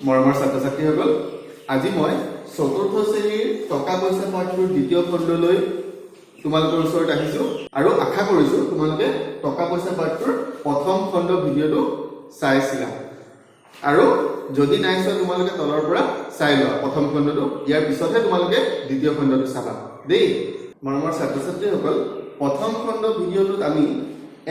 মৰমৰ ছাত্ৰ ছাত্ৰীসকল, আজি মই চতুৰ্থ শ্ৰেণীৰ টকা পইচা পাঠটোৰ দ্বিতীয় খণ্ডলৈ তোমালোকৰ ওচৰত আহিছো আৰু আশা কৰিছো তোমালোকে টকা পইচা পাঠটোৰ প্ৰথম খণ্ড ভিডিঅ'টো চাইছিলা আৰু যদি নাই চোৱা তোমালোকে তলৰ পৰা চাই লোৱা প্ৰথম খণ্ডটো, ইয়াৰ পিছতহে তোমালোকে দ্বিতীয় খণ্ডটো চাবা দেই। মৰমৰ ছাত্ৰ ছাত্ৰীসকল, প্ৰথম খণ্ড ভিডিঅ'টোত আমি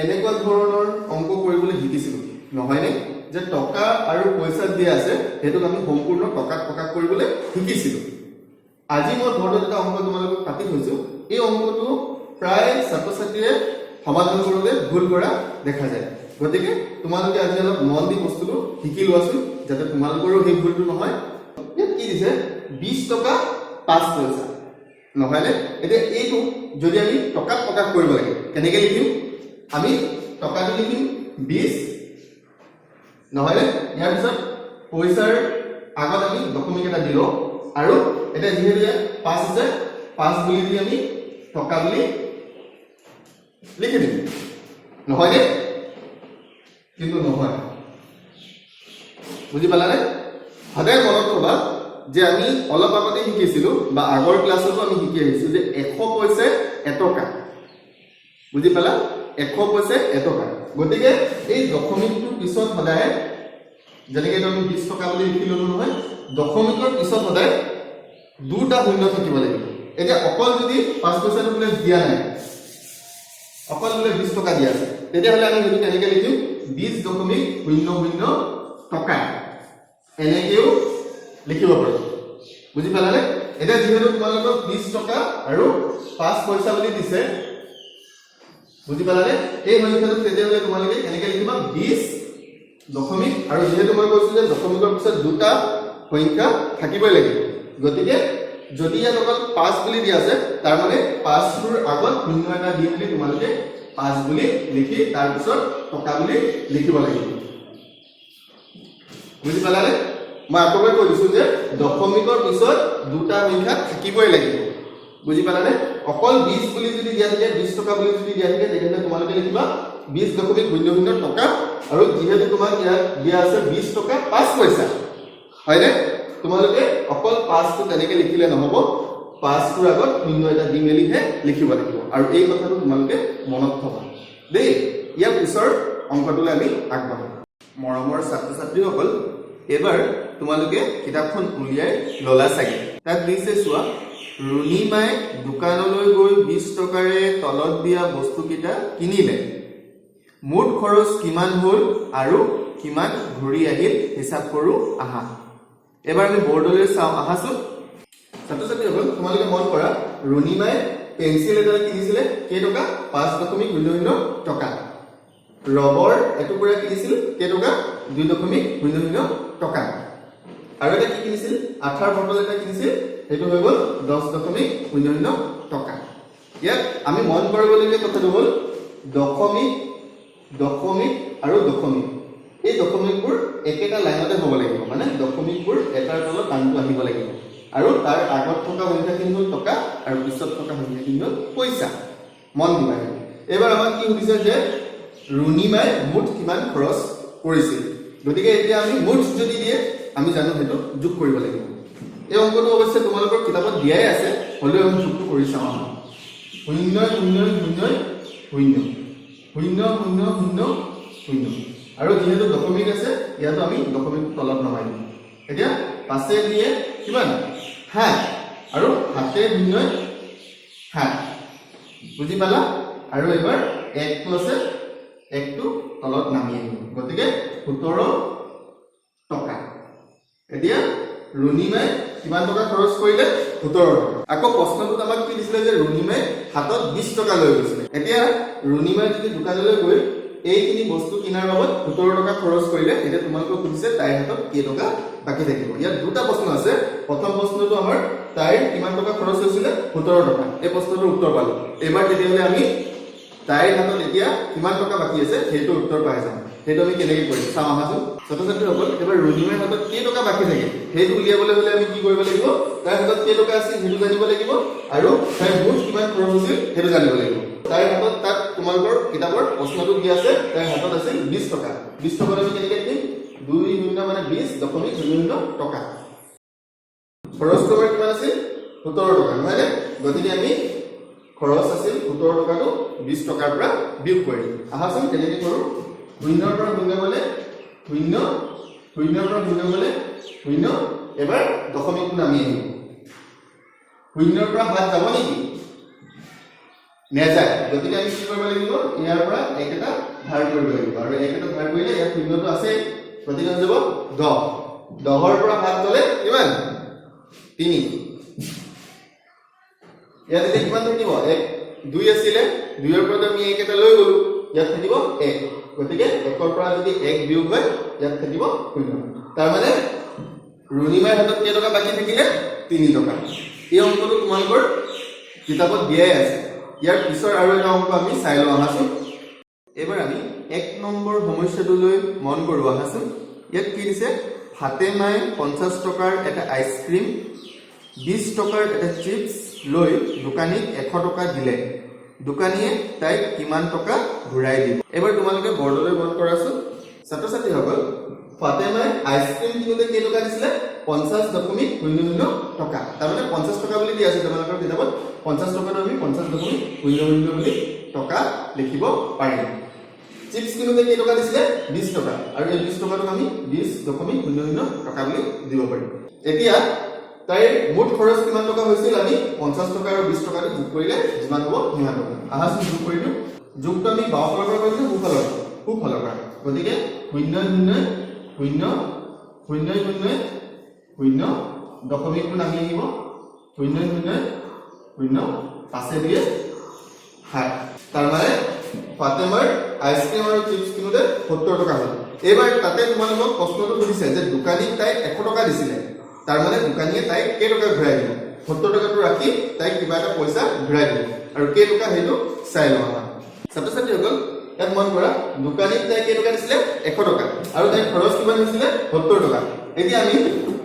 এনেকুৱা ধৰণৰ অংক কৰিবলৈ শিকিছিলো নহয়নে, যে টকা আৰু পইচা দিয়া আছে সেইটোক আমি সম্পূৰ্ণ টকাত প্ৰকাশ কৰিবলৈ শিকিছিলো। আজি মই ঘৰত এটা অংক তোমালোকক পাতি থৈছো। এই অংকটো প্ৰায় ছাত্ৰ ছাত্ৰীয়ে সমাধান কৰোঁতে ভুল কৰা দেখা যায়, গতিকে তোমালোকে আজি অলপ মন দি বস্তুটো শিকি লোৱাচোন যাতে তোমালোকৰো সেই ভুলটো নহয়। ইয়াত কি দিছে 20 টকা 5 পইচা নহয়নে। এতিয়া এইটো যদি আমি টকাত প্ৰকাশ কৰিব লাগে কেনেকৈ লিখিম, আমি টকাটো লিখিম 20 নহয়নে, ইয়াৰ পিছত পইচাৰ আগত আমি দশমিক এটা দিলো আৰু এটা যিহেতু 5 আছে 5 বুলি দি আমি টকা বুলি লিখি দিম নহয়নে, কিন্তু নহয়। বুজি পালানে? সদায় মনত থবা যে আমি অলপ আগতে শিকিছিলো বা আগৰ ক্লাছতো আমি শিকি আহিছো যে 100 পইচা 1 টকা। বুজি পালা? 100 পইচা 1 টকা। গতিকে এই দশমিকটোৰ পিছত সদায় যেনেকৈ আমি 20 টকা বুলি লিখি ললো নহয়, দশমিকৰ পিছত সদায় দুটা শূন্য থাকিব লাগিব। এতিয়া অকল যদি 5 পইচাটো বোলে দিয়া নাই, অকল বোলে 20 টকা দিয়া আছে, তেতিয়াহ'লে আমি সেইটো কেনেকৈ লিখিম 20.00 টকা এনেকৈও লিখিব পাৰোঁ। বুজি পালানে? এতিয়া যিহেতু তোমালোকক 20 টকা আৰু 5 পইচা বুলি দিছে, বুজি পালানে? এই সংখ্যাটো তেতিয়াহ'লে তোমালোকে কেনেকৈ লিখিবা 20 দশমিক, আৰু যিহেতু মই কৈছো যে দশমিকৰ পিছত দুটা সংখ্যা থাকিবই লাগিব, গতিকে যদি ইয়াত অকল 5 বুলি দিয়া আছে তাৰ মানে 5টোৰ আগত শূন্য এটা দি মেলি তোমালোকে 5 বুলি লিখি তাৰপিছত টকা বুলি লিখিব লাগিব। বুজি পালানে? মই আকৌ এবাৰ কৈ দিছো যে দশমিকৰ পিছত দুটা সংখ্যা থাকিবই লাগিব। বুজি পালানে? অকল 20 বুলি যদি দিয়া থাকে, 20 টকা বুলি যদি দিয়া থাকে, তেতিয়াহ'লে তোমালোকে লিখিবা 20.00 টকা, আৰু যিহেতু তোমাক ইয়াত দিয়া আছে 20 টকা 5 পইচা হয়নে, তোমালোকে অকল 5টো তেনেকৈ লিখিলে নহ'ব, 5টোৰ আগত শূন্য এটা দি মেলিহে লিখিব লাগিব। আৰু এই কথাটো তোমালোকে মনত থবা দেই। ইয়াৰ পিছৰ অংকটোলৈ আমি আগবাঢ়ো। মৰমৰ ছাত্ৰ ছাত্ৰীসকল, এবাৰ তোমালোকে কিতাপখন উলিয়াই ল'লা চাগে। তাত দিছে চোৱা, ৰুণীমাই দোকানলৈ গৈ 20 টকাৰে তলত দিয়া বস্তুকেইটা কিনিলে, মুঠ খৰচ কিমান হ'ল আৰু কিমান ঘূৰি আহিল হিচাপ কৰোঁ আহা। এবাৰ আমি বৰ্ডলৈ চাওঁ আহাচোন। ছাত্ৰ ছাত্ৰীসকল, তোমালোকে মন কৰা, ৰুণীমাই পেঞ্চিল এডাল কিনিছিলে কেইটকা 5.00 টকা, ৰবৰ এটুকুৰা কিনিছিল কেইটকা 2.00 টকা, আৰু এটা কি কিনিছিল আঠাৰ বটল এটা কিনিছিল, সেইটো হৈ গ'ল 10.00 টকা। ইয়াত আমি মন কৰিবলগীয়া কথাটো হ'ল দশমিক দশমিক আৰু দশমিক, এই দশমিকবোৰ একেটা লাইনতে হ'ব লাগিব, মানে দশমিকবোৰ এটাৰ তলত আনটো আহিব লাগিব, আৰু তাৰ আগত থকা সংখ্যাখিনি হ'ল টকা আৰু পিছত থকা সংখ্যাখিনি হ'ল পইচা। মন দিবা। এইবাৰ আমাক কি সুধিছে যে ৰুণীমাই মুঠ কিমান খৰচ কৰিছিল, গতিকে এতিয়া আমি মুঠ যদি দিয়ে আমি জানো সেইটো যোগ কৰিব লাগিব। এই অংকটো অৱশ্যে তোমালোকৰ কিতাপত দিয়াই আছে, হ'লেও আমি যোগটো কৰি চাওঁ। 0.0000 আৰু যিহেতু দশমিক আছে ইয়াতো আমি দশমিক তলত নমাই দিম। এতিয়া 5 দিয়ে কিমান 7 আৰু 7 7। বুজি পালা? আৰু এবাৰ 1টো আছে, 1টো তলত নামি আহিব, গতিকে 17 টকা। এতিয়া ৰুণীমাই কিমান টকা খৰচ কৰিলে 17 টকা। আকৌ প্ৰশ্নটোত আমাক কি দিছিলে যে ৰুণীমাই হাতত 20 টকা লৈ গৈছিলে। এতিয়া ৰুণীমাই যদি দোকানলৈ গৈ এইখিনি বস্তু কিনাৰ বাবদ 17 টকা খৰচ কৰিলে, এতিয়া তোমালোকক সুধিছে তাইৰ হাতত কেইটকা বাকী থাকিব। ইয়াত দুটা প্ৰশ্ন আছে। প্ৰথম প্ৰশ্নটো আমাৰ তাইৰ কিমান টকা খৰচ হৈছিলে 17 টকা, এই প্ৰশ্নটোৰ উত্তৰ পালো। এবাৰ তেতিয়াহ'লে আমি তাইৰ হাতত এতিয়া কিমান টকা বাকী আছে সেইটো উত্তৰ পাই যাম। সেইটো আমি কেনেকৈ কৰিম চাওঁ আহাচোন। ছাত্ৰ ছাত্ৰীসকল, এবাৰ ৰুণীমাইৰ হাতত কেইটকা বাকী থাকে সেইটো উলিয়াবলৈ হ'লে আমি কি কৰিব লাগিব, তাইৰ হাতত কেইটকা আছিল সেইটো জানিব লাগিব, আৰু তাইৰ মুঠ কিমান খৰচ হৈছিল সেইটো জানিব লাগিব। তাইৰ হাতত তাত তোমালোকৰ কিতাপৰ প্ৰশ্নটো দিয়া আছে, তাইৰ হাতত আছিল 20 টকা। 20 টকাত আমি কেনেকৈ লিখিম 20 মানে 20.00 টকা খৰচটো আমাৰ কিমান আছিল 17 টকা নহয় গতিকে আমি খৰচ আছিল 17 টকাটো 20 টকাৰ পৰা বিয়োগ কৰিম আহাচোন কেনেকৈ কৰো 0 পৰা 0 গলে 0 0 পৰা 0 গলে 0 এবাৰ দশমিকটো নামি আহিব 0 পৰা 7 যাব নেকি নেযায় গতিকে আমি কি কৰিব লাগিব ইয়াৰ পৰা এক এটা ধাৰ কৰিব লাগিব আৰু এক এটা ধাৰ কৰিলে ইয়াত 0টো আছে গতিকে যাব 10 10ৰ পৰা 7 গলে কিমান 3 ইয়াত এতিয়া কিমান থাকিব 1 2 আছিল 2 ৰ পৰা আমি এক এটা লৈ গলো ইয়াত থাকিব 1 গতিকে 1ৰ পৰা যদি 1 বিয়োগ হয় ইয়াত থাকিব 0 তাৰ মানে ৰুণিমাৰ হাতত কেই টকা বাকি থাকিলে 3 টকা এই অংকটো তোমালোকৰ কিতাপত দিয়াই আছে ইয়াৰ পিছৰ আৰু এটা অংক আমি চাই লওঁ আহাচোন এবাৰ আমি 1 নম্বৰ সমস্যাটোলৈ মন কৰো আহাচোন ইয়াত কি দিছে ফাতেমাই 50 টকাৰ এটা আইসক্ৰীম 20 টকাৰ এটা চিপছ লৈ দোকানীক 100 টকা দিলে দোকানীয়ে তাইক কিমান টকা ঘূৰাই দিব এবাৰ তোমালোকে বৰ্ডলৈ মন কৰাচোন ছাত্ৰ-ছাত্ৰীসকল ফাতেমাই আইসক্ৰীম কিনোতে কেই টকা দিছিলে 50.00 টকা তাৰ মানে 50 টকা বুলি দিয়া আছে তোমালোকৰ কিতাপত 50 টকাটো আমি 50.00 বুলি টকা লিখিব পাৰিম চিপছ কিনোতে কেই টকা দিছিলে 20 টকা আৰু এই 20 টকাটো আমি 20.00 টকা বুলি দিব পাৰিম এতিয়া তাই মুঠ খৰচ কিমান টকা হৈছিল আমি 50 টকা আৰু 20 টকাটো যোগ কৰিলে যিমান হ'ব সিমান টকা আহাচোন যোগ কৰি দিও যোগটো আমি বাওঁফালৰ পৰা কৰিছো সোঁফালৰ পৰা গতিকে 0.00 দশমিকটো নামি আহিব 0.00 পাছে দিয়ে 7 তাৰ মানে ফাতেমাৰ আইসক্ৰীম আৰু চিপছ কিনোতে 70 টকা হ'ল এবাৰ তাতে তোমালোকক প্ৰশ্নটো সুধিছে যে দোকানীক তাই 100 টকা দিছিলে তাৰ মানে দোকানীয়ে তাইক কেই টকা ঘূৰাই দিব 70 টকাটো ৰাখি তাইক কিবা এটা পইচা ঘূৰাই দিব আৰু কেই টকা হেতু চাই লওঁ আমাৰ ছাত্ৰ-ছাত্ৰীসকল ইয়াত মন কৰা দোকানীক তাই কেই টকা দিছিলে 100 টকা আৰু তাইৰ খৰচ কিমান হৈছিলে 70 টকা এতিয়া আমি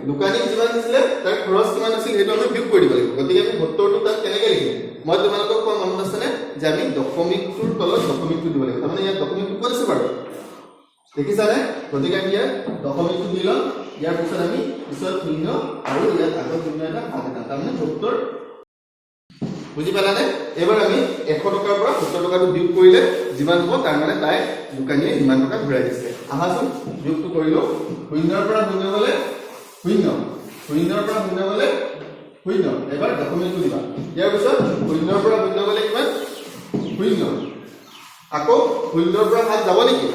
দোকানীক যিমান দিছিলে তাইৰ খৰচ কিমান আছিল হেতু আমি বিয়োগ কৰি দিব লাগিব গতিকে আমি 70 টো তাত কেনেকৈ লিখিম মই তোমালোকক কোৱা মনত আছেনে যে আমি দশমিকটোৰ তলত দশমিকটো দিব লাগিব তাৰমানে ইয়াত দশমিকটো ক'ত আছে বাৰু দেখিছানে গতিকে আমি ইয়াত দশমিকটো দি লম ইয়াৰ পিছত আমি পিছত 0 আৰু ইয়াত আগত 0 এটা ভাগ এটা তাৰমানে 70 বুজি পালানে এবাৰ আমি 100 টকাৰ পৰা 70 টকাটো বিয়োগ কৰিলে যিমান হ'ব তাৰ মানে তাই দোকানীয়ে যিমান টকা ঘূৰাই দিছে আহাচোন বিয়োগটো কৰিলো 0 ৰ পৰা 0 গলে 0 0 ৰ পৰা 0 গলে 0 এবাৰ দশমিকটো দিবা ইয়াৰ পিছত 0 ৰ পৰা 0 গলে কিমান 0 আকৌ 0 ৰ পৰা 7 যাব নেকি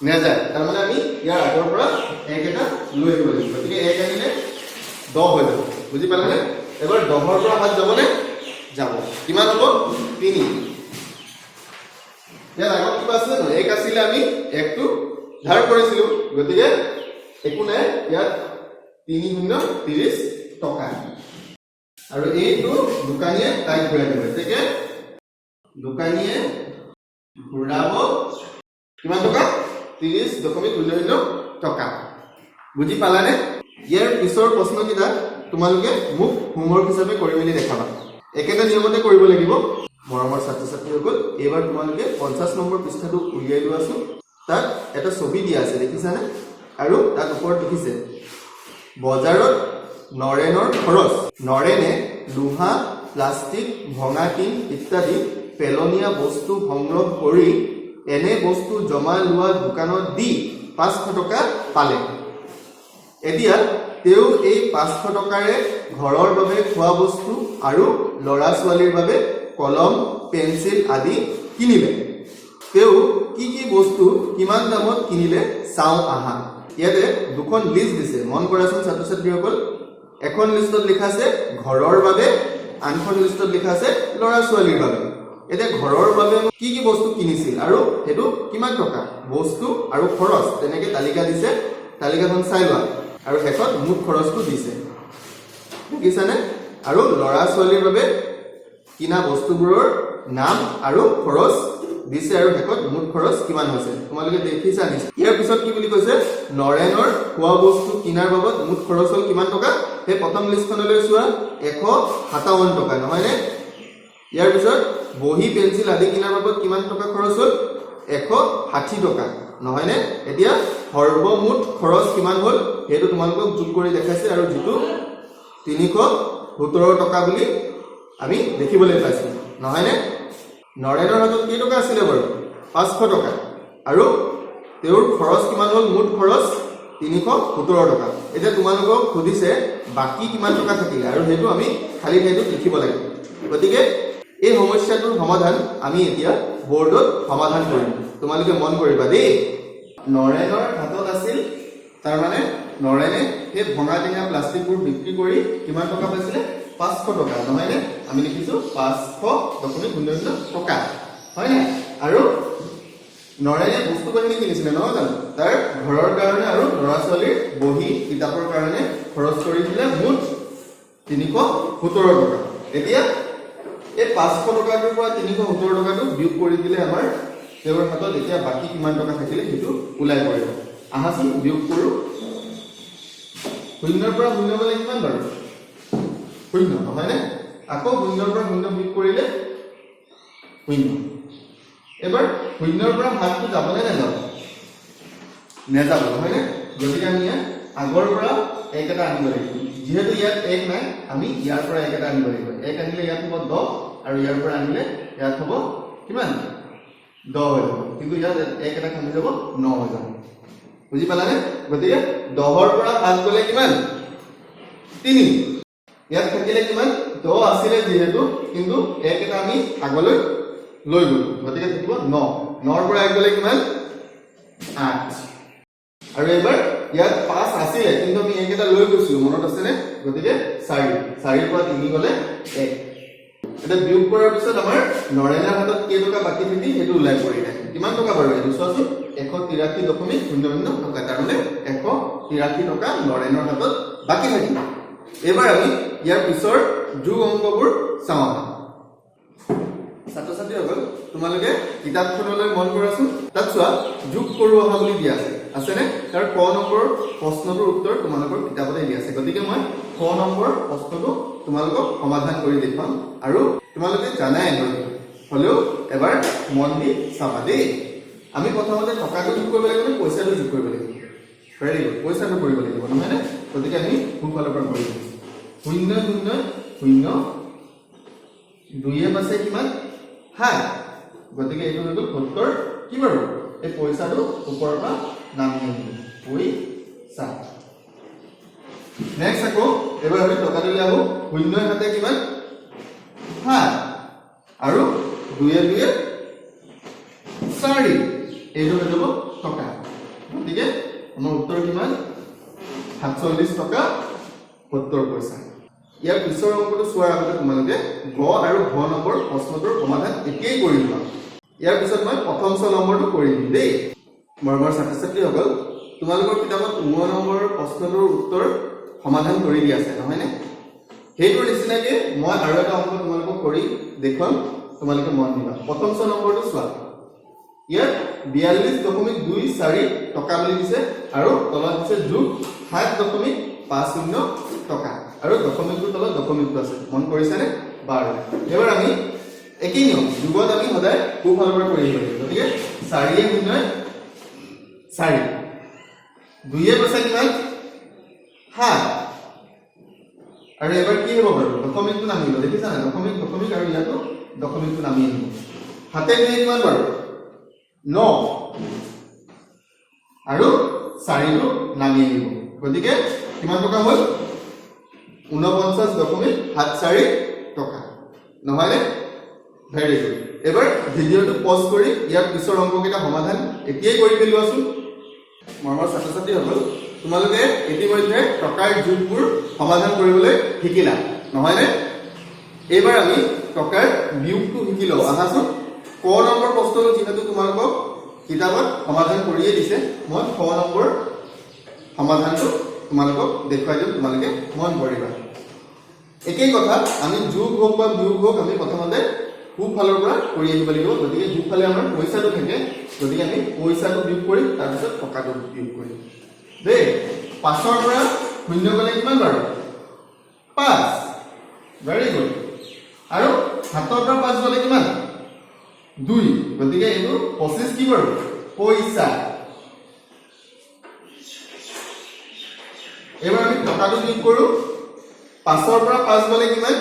নেযায় তাৰ মানে আমি ইয়াৰ আগৰ পৰা এক এটা লৈ আহিব লাগিব গতিকে এক আনিলে 10 হৈ যাব বুজি পালানে এবাৰ 10 ৰ পৰা 7 যাবনে যাব কিমান হ'ব 3 ইয়াৰ আগত কিবা আছে ন এক আছিল আমি একটো ধাৰ কৰিছিলো গতিকে একো নাই ইয়াত 3 × 30 টকা আৰু এইটো দোকানীয়ে তাই ঘূৰাই দিব গতিকে দোকানীয়ে ঘূৰাব কিমান টকা 30.00 টকা বুজি পালানে ইয়াৰ পিছৰ প্ৰশ্নকিটা তোমালোকে মোক হোমৱৰ্ক হিচাপে কৰি মেলি দেখাবা একেটা নিয়মতে কৰিব লাগিব মৰমৰ ছাত্ৰ-ছাত্ৰীসকল এবাৰ তোমালোকে 50 নম্বৰ পৃষ্ঠাটো উলিয়াই লোৱাছো তাত এটা ছবি দিয়া আছে দেখিছানে আৰু তাত ওপৰত লিখিছে বজাৰত নৰেনৰ খৰচ নৰেনে লোহা প্লাষ্টিক ভঙা টিন ইত্যাদি পেলনীয়া বস্তু সংগ্ৰহ কৰি এনে বস্তু জমা লোৱা দোকানত দি 500 টকা পালে এতিয়া তেও এই 500 টকাৰে ঘৰৰ বাবে খোৱা বস্তু আৰু লৰা ছোৱালীৰ বাবে কলম পেন্সিল আদি কিনিলে তেও কি কি বস্তু কিমান দামত কিনিলে চাও আহা ইয়াতে দুখন লিষ্ট দিছে মন কৰাচোন ছাত্ৰ-ছাত্ৰীসকল এখন লিষ্টত লিখা আছে ঘৰৰ বাবে আনখন লিষ্টত লিখা আছে লৰা ছোৱালীৰ বাবে এতিয়া ঘৰৰ বাবে কি কি বস্তু কিনিছিল আৰু হেতু কিমান টকা বস্তু আৰু খৰচ তেনেকৈ তালিকা দিছে তালিকাখন চাই লোৱা আৰু শেষত মুঠ খৰচটো দিছে দেখিছানে আৰু লৰা ছোৱালীৰ বাবে কিনা বস্তুবোৰৰ নাম আৰু খৰচ দিছে আৰু শেষত মুঠ খৰচ কিমান হৈছে তোমালোকে দেখিছা নিশ্চয় ইয়াৰ পিছত কি বুলি কৈছে নৰেনৰ খোৱা বস্তু কিনাৰ বাবদ মুঠ খৰচ হ'ল কিমান টকা সেই প্ৰথম লিষ্টখনলৈ চোৱা 157 টকা নহয়নে ইয়াৰ পিছত বহি পেন্সিল আদি কিনাৰ বাবদ কিমান টকা খৰচ হ'ল 160 টকা নহয়নে এতিয়া সৰ্বমুঠ খৰচ কিমান হ'ল হেতু তোমালোকক যোগ কৰি দেখাইছে আৰু যেটো 317 টকা বুলি আমি দেখিবলৈ পাইছো নহয়নে নৰেনৰ হাতত কি টকা আছিল বাৰু 500 টকা আৰু তেওঁৰ খৰচ কিমান হ'ল মুঠ খৰচ 317 টকা এতিয়া তোমালোকক খুদিছে বাকি কিমান টকা থাকিলে আৰু হেতু আমি খালি ঠাইটো লিখিব লাগিব গতিকে এই সমস্যাটোৰ সমাধান আমি এতিয়া বোৰ্ডত সমাধান কৰিম তোমালোকে মন কৰিবা দেই নৰেনৰ হাতত আছিল তাৰ মানে নৰেনে এই ভঙা টেঙা প্লাষ্টিকবোৰ বিক্ৰী কৰি কিমান টকা পাইছিলে 500 টকা নহয়নে আমি লিখিছো 500.00 টকা হয় না আৰু নৰেনে বস্তু বাহিনী কিনিছিলে নহয় জানো তাৰ ঘৰৰ কাৰণে আৰু ল'ৰা ছোৱালীৰ বহি কিতাপৰ কাৰণে খৰচ কৰিছিলে মুঠ 317 টকা এতিয়া এই 500 টকাটোৰ পৰা 317 টকাটো বিয়োগ কৰি দিলে আমাৰ তেওঁৰ হাতত এতিয়া বাকি কিমান টকা থাকিলে হেতু উলাই পৰিব আহাচোন বিয়োগ কৰো শূন্যৰ পৰা শূন্য গলে কিমান বাৰু শূন্য নহয়নে আকৌ শূন্যৰ পৰা শূন্য বিয়োগ কৰিলে শূন্য এবাৰ শূন্যৰ পৰা ভাগটো যাবনে নাযাব নেযাব নহয়নে গতিকে আমি আগৰ পৰা এক এটা আনিব লাগিব যেহেতু ইয়াত এক নাই আমি ইয়াৰ পৰা এক এটা আনিব লাগিব এক আনিলে ইয়াত হ'ব 10 আৰু ইয়াৰ পৰা আনিলে ইয়াত হ'ব কিমান 10 হৈ যাব কিন্তু ইয়াত এক এটা কমি যাব 9 হৈ যাব বুজি পালানে গতিকে 10 ৰ পৰা 5 গলে কিমান 3 ইয়াত থাকিলে কিমান 10 আছিল যেহেতু কিন্তু এক এটা আমি আগলৈ লৈ গলো গতিকে থাকিব 9 9 ৰ পৰা 1 গলে কিমান 8 আৰু এবাৰ ইয়াত 5 আছিল কিন্তু আমি এক এটা লৈ গৈছো মনত আছে নে গতিকে 4 4 ৰ পৰা 3 গলে 1 এটা বিয়োগ কৰাৰ পিছত আমাৰ নৰেনৰ হাতত কি টকা বাকি থাকি হেতু উলাই পৰিলে কিমান টকা বাৰু হেতু চোৱাচোন 183.00 টকা তাৰ মানে 183 টকা নৰেনৰ হাতত বাকি থাকিল এবাৰ আমি ইয়াৰ পিছৰ যোগ অংকবোৰ চাওঁ ছাত্ৰ ছাত্ৰীসকল তোমালোকে কিতাপখনলৈ মন কৰাচোন তাত চোৱা যোগ কৰো অহা বুলি দিয়া আছে নে তাৰ ক নম্বৰ প্ৰশ্নটোৰ উত্তৰ তোমালোকৰ কিতাপতে দিয়া আছে গতিকে মই ক নম্বৰ প্ৰশ্নটো তোমালোকক সমাধান কৰি দেখুৱাম আৰু তোমালোকে জানাই হলেও এবাৰ মন দি চাবা দেই আমি প্ৰথমতে টকাটো যোগ কৰিব লাগিব পইচাটো যোগ কৰিব লাগিব ভেৰি গুড পইচাটো কৰিব লাগিব নহয় নে গতিকে আমি সোঁফালৰ পৰা কৰিম 0 0 0 2 পাছে কিমান 7 গতিকে এইটো হ'ল 70 কি বাৰু এই পইচাটো ওপৰৰ পৰা নামি আহিব পইচা নেক্সট আকৌ এবাৰ আমি টকাটো লিয়াব 0 হাতে কিমান 7 আৰু 2 2 4 এইটো হৈ যাব টকা গতিকে আমাৰ উত্তৰ কিমান 47 টকা 70 পইচা ইয়াৰ পিছৰ অংকটো চোৱাৰ আগতে তোমালোকে গ আৰু ঘ নম্বৰ প্ৰশ্নটোৰ সমাধান একেই কৰি লোৱা ইয়াৰ পিছত মই প্ৰথম ছ নম্বৰটো কৰি দিম দেই মৰমৰ ছাত্ৰ ছাত্ৰীসকল তোমালোকৰ কিতাপত 9 নম্বৰ প্ৰশ্নটোৰ উত্তৰ সমাধান কৰি দিয়া আছে নহয় নে হেইটোৰ নিচিনাকৈ মই আৰু এটা অংক তোমালোকক কৰি দেখুৱাম তোমালোকে মন দিবা প্ৰথম ছ নম্বৰটো চোৱা ইয়াত 42.24 টকা বুলি দিছে আৰু তলত দিছে যোগ 7.50 টকা আৰু দশমিকটোৰ তলত দশমিকটো আছে মন কৰিছানে বাৰু এবাৰ আমি একই নিয়ম যোগত আমি সদায় সোঁফালৰ পৰা কৰি আহিব লাগিব গতিকে 4 0 4 2 পাছে কিমান 7 আৰু এবাৰ কি হ'ব বাৰু দশমিকটো নামিব দেখিছা না দশমিক আৰু ইয়াতো দশমিকটো নামি আহিব হাতে দুই কিমান বাৰু 9 আৰু 4 টো নামি আহিব গতিকে কিমান টকা হ'ল 49.74 টকা নহয়নে ভেৰি গুড এবাৰ ভিডিঅ'টো পজ কৰি ইয়াৰ পিছৰ অংককেইটা সমাধান এতিয়াই কৰি পেলোৱাচোন মৰমৰ ছাত্ৰ ছাত্ৰীসকল তোমালোকে ইতিমধ্যে টকাৰ যোগবোৰ সমাধান কৰিবলৈ শিকিলা নহয়নে এইবাৰ আমি টকাৰ বিয়োগটো শিকি লওঁ আহাচোন ক নম্বৰ প্ৰশ্নটো যেহেতু তোমালোকক কিতাপত সমাধান কৰিয়ে দিছে মই খ নম্বৰ সমাধানটো তোমালোকক দেখুৱাই দিম তোমালোকে মন কৰিবা একেই কথা আমি যোগ হোক বা বিয়োগ হোক আমি প্ৰথমতে সোঁফালৰ পৰা কৰি আহিব লাগিব গতিকে যোগফালে আমাৰ পইচাটো থাকে গতিকে আমি পইচাটো বিয়োগ কৰিম তাৰপিছত টকাটো বিয়োগ কৰিম দেই 5 ৰ পৰা 0 গলে কিমান বাৰু 5 ভেৰি গুড আৰু 7 ৰ পৰা 5 গলে কিমান 2 গতিকে এইটো 25 কি বাৰু পইচা এবাৰ আমি টকাটো যোগ কৰো 5 ৰ পৰা 5 গলে কিমান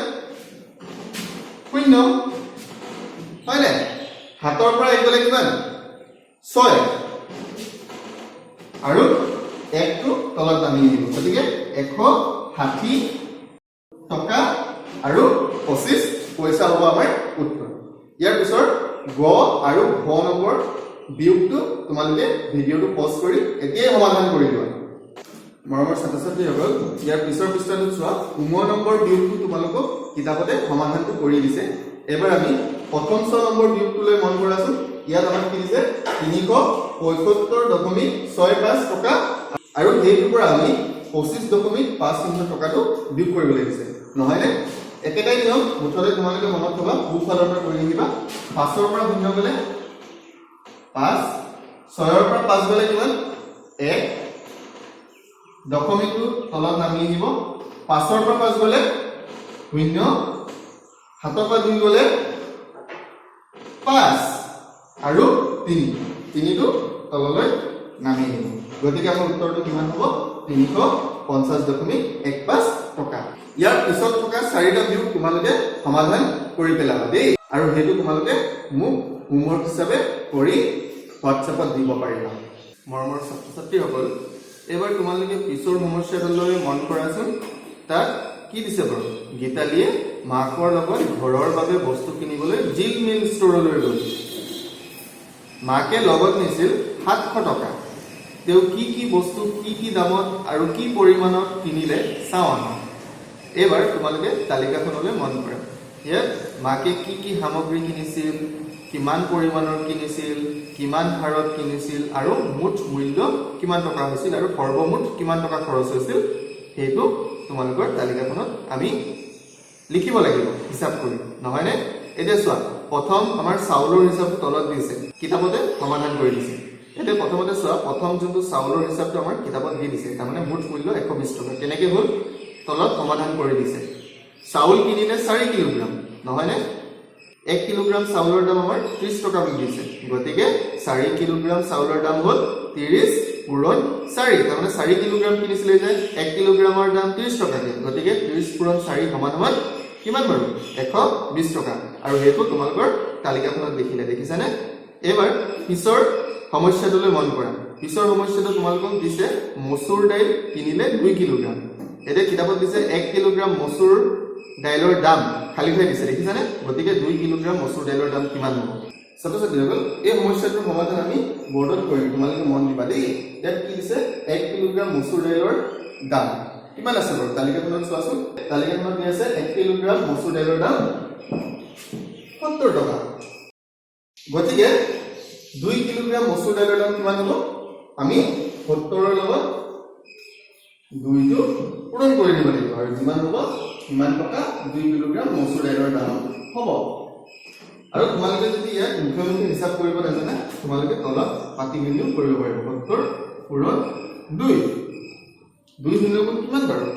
0 হয় না 7 ৰ পৰা 1 গলে কিমান 6 আৰু 1 টো তলত নামি দিব গতিকে 160 টকা আৰু 25 পইচা হ'ব আমাৰ উত্তৰ ইয়াৰ পিছৰ গ আৰু ঘ নম্বৰ বিয়োগটো তোমালোকে ভিডিওটো পজ কৰি এতিয়াই সমাধান কৰি দিবা মৰমৰ ছাত্ৰ-ছাত্ৰীসকল ইয়াৰ পিছৰ পৃষ্ঠাটোত চোৱা 9 নম্বৰ বিয়োগটো তোমালোকক কিতাপতে সমাধানটো কৰি দিছে এবাৰ আমি প্ৰথম 6 নম্বৰ বিয়োগটোলৈ মন কৰাছো ইয়াত আমাক কি দিছে 375.65 টকা আৰু এইটোৰ পৰা আমি 25.50 টকাটো বিয়োগ কৰিব লাগিছে নহয় নে একেটাই নিয়ম মুঠতে তোমালোকে মনত থবা দুফালৰ পৰা কৰি আহিবা 5 ৰ পৰা 0 গলে 5 6 ৰ পৰা 5 গলে কিমান 1 দশমিকটো তলত নামি আহিব 5 ৰ পৰা 5 গলে 0 7 ৰ পৰা 2 গলে 5 আৰু 3 টো তললৈ নামি আহিব গতিকে আমাৰ উত্তৰটো কিমান হ'ব 350.15 টকা ইয়াৰ পিছত থকা 4টা বিয়োগ তোমালোকে সমাধান কৰি পেলাবা দেই আৰু হেতু তোমালোকে মোক হোমৱৰ্ক হিচাপে কৰি WhatsApp-ত দিব পাৰিবা মৰমৰ ছাত্ৰ-ছাত্ৰীসকল এবাৰ তোমালোকে পিছৰ সমস্যাটোলৈ মন কৰাচোন তাত কি দিছে বাৰু গীতালীয়ে মাকৰ লগত ঘৰৰ বাবে বস্তু কিনিবলৈ জিল মিল ষ্টৰলৈ গ'ল মাকে লগত নিছিল 700 টকা তেও কি বস্তু কি দামত আৰু কি পৰিমাণত কিনিলে চাও আহা এবাৰ তোমালোকে তালিকাখনলৈ মন কৰা ইয়াত মাকে কি সামগ্ৰী কিনিছিল কিমান পৰিমাণৰ কিনিছিল কিমান হাৰত কিনিছিল আৰু মুঠ মূল্য কিমান টকা হৈছিল আৰু সৰ্বমুঠ কিমান টকা খৰচ হৈছিল হেতু তোমালোকৰ তালিকাখনত আমি লিখিব লাগিব হিসাব কৰি নহয় নে এতিয়া চোৱা প্ৰথম আমাৰ চাউলৰ হিসাবটো তলত দিছে কিতাপতে সমাধান কৰি দিছে এতিয়া প্ৰথমতে চোৱা প্ৰথম যোনটো চাউলৰ হিসাবটো আমাৰ কিতাপত দি দিছে তাৰ মানে মুঠ মূল্য 120 টকা কেনেকৈ হ'ল তলত সমাধান কৰি দিছে চাউল কিনিলে 4 কিলোগ্ৰাম নহয় নে 1 কিলোগ্ৰাম চাউলৰ দাম আমাৰ 30 টকা বুলি দিছে গতিকে 4 কিলোগ্ৰাম চাউলৰ দাম হ'ল 30 পূৰণ 4 তাৰ মানে 4 কিলোগ্ৰাম কিনিছিলে যে 1 কিলোগ্ৰামৰ দাম 30 টকা দিয়ে গতিকে 30 পূৰণ 4 সমান কিমান বাৰু 120 টকা আৰু হেতু তোমালোকৰ তালিকাখনত দেখিলে দেখিছানে এবাৰ পিছৰ সমস্যাটোলৈ মন কৰা পিছৰ সমস্যাটো তোমালোকক দিছে মসুৰ দাইল কিনিলে 2 কিলোগ্ৰাম এটা কিতাপত দিছে 1 কিলোগ্ৰাম মসুৰ দাইলৰ দাম খালি ঠাই দিছে দেখিছানে গতিকে 2 কিলোগ্ৰাম মসুৰ দাইলৰ দাম কিমান হ'ব ছাত্ৰ-ছাত্ৰীসকল এই সমস্যাটোৰ সমাধান আমি বৰ্ডত কৰিম তোমালোকে মন দিবা দেই ইয়াত কি দিছে 1 কিলোগ্ৰাম মসুৰ দাইলৰ দাম কিমান আছে বাৰু তালিকাখনত চোৱাচোন তালিকাখনত দি আছে 1 কিলোগ্ৰাম মসুৰ দাইলৰ দাম 70 টকা গতিকে 2 কিলোগ্ৰাম মসুৰ দাইলৰ দাম কিমান হ'ব আমি 70 ৰ লগত 2 টো পূৰণ কৰি দিব লাগিব আৰু যিমান হ'ব কিমান টকা 2 কিলোগ্ৰাম মসুৰ দাইলৰ দাম হ'ব আৰু তোমালোকে যদি ইয়াত মুখ্যমুখি হিসাব কৰিব নাজানে তোমালোকে তলত পাতি মেলিও কৰিব পাৰিব 70 পূৰণ 2 শূন্য গুণ কিমান বাৰু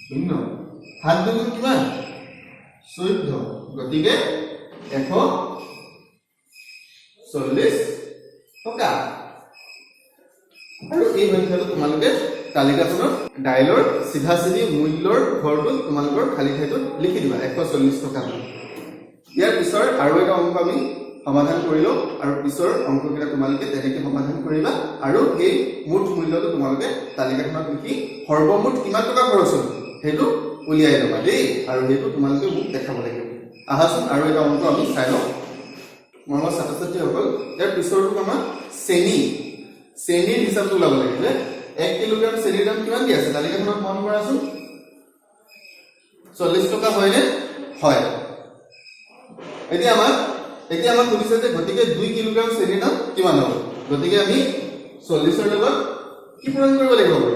শূন্য 7 গুণ কিমান 14 গতিকে 140 টকা আৰু এই সংখ্যাটো তোমালোকে তালিকাখনৰ ডাইলৰ সিধা সিধি মূল্যৰ ঘৰটো তোমালোকৰ খালি ঠাইটোত লিখি দিবা 140 টকা ইয়াৰ পিছৰ আৰু এটা অংক আমি সমাধান কৰিলো আৰু পিছৰ অংককেইটা তোমালোকে তেনেকৈ সমাধান কৰিবা আৰু এই মুঠ মূল্যটো তোমালোকে তালিকাখনত লিখি সৰ্বমুঠ কিমান টকা খৰচ হ'ল হেতু উলিয়াই লবা দেই আৰু হেতু তোমালোকে মোক দেখাব লাগিব আহাচোন আৰু এটা অংক আমি চাই লওঁ মৰমৰ ছাত্ৰ-ছাত্ৰীসকল ইয়াৰ পিছৰটো আমাৰ চেনিৰ হিচাপটো ওলাব লাগিব 1 কিলোগ্ৰাম চেনিৰ দাম কিমান দি আছে তালিকাখনত মন কৰাচোন 40 টকা হয়নে হয় এতিয়া আমাক সুধিছে যে গতিকে 2 কিলোগ্ৰাম চেনিৰ দাম কিমান হ'ব গতিকে আমি 40 ৰ লগত কি পূৰণ কৰিব লাগিব বাৰু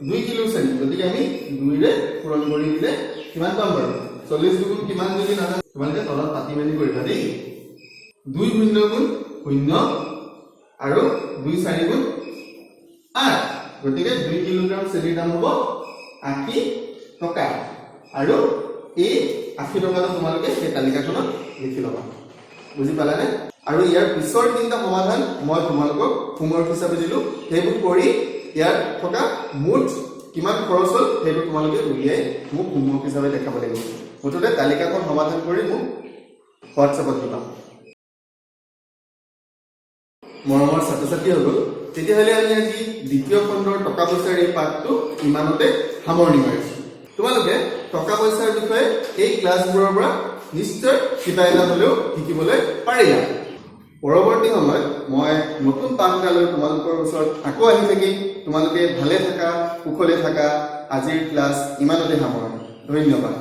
2 কিলো চেনি গতিকে আমি 2 ৰে পূৰণ কৰি দিলে কিমান পাম বাৰু 40 গুণ কিমান যদি নাজানো তোমালোকে তলত পাতি মেলি কৰিবা দেই 2 শূন্য গুণ 0 আৰু 2 4 গুণ 8 গতিকে 2 কিলোগ্ৰাম চেনিৰ দাম হ'ব 80 টকা আৰু এই 80 টকাটো তোমালোকে এই তালিকাখনত লিখি ল'বা বুজি পালানে আৰু ইয়াৰ পিছৰ তিনিটা সমাধান মই তোমালোকক হোমৱৰ্ক হিচাপে দিলো সেইবোৰ কৰি ইয়াৰ থকা মুঠ কিমান খৰচ হ'ল সেইটো তোমালোকে উলিয়াই মোক হোমৱৰ্ক হিচাপে দেখাব লাগিব মুঠতে তালিকাখন সমাধান কৰি মোক হোৱাটছএপত দিবা মৰমৰ ছাত্ৰ-ছাত্ৰীসকল তেতিয়াহ'লে আমি আজি দ্বিতীয় খণ্ডৰ টকা পইচাৰ এই পাঠটো ইমানতে সামৰণি মাৰিছোঁ তোমালোকে টকা পইচাৰ বিষয়ে এই ক্লাছবোৰৰ পৰা নিশ্চয় কিবা এটা হ'লেও শিকিবলৈ পাৰিলা পৰৱৰ্তী সময়ত মই নতুন পাঠ এটা লৈ তোমালোকৰ ওচৰত আকৌ আহি থাকিম তোমালোকে ভালে থাকা কুশলে থাকা আজিৰ ক্লাছ ইমানতে সামৰণি ধন্যবাদ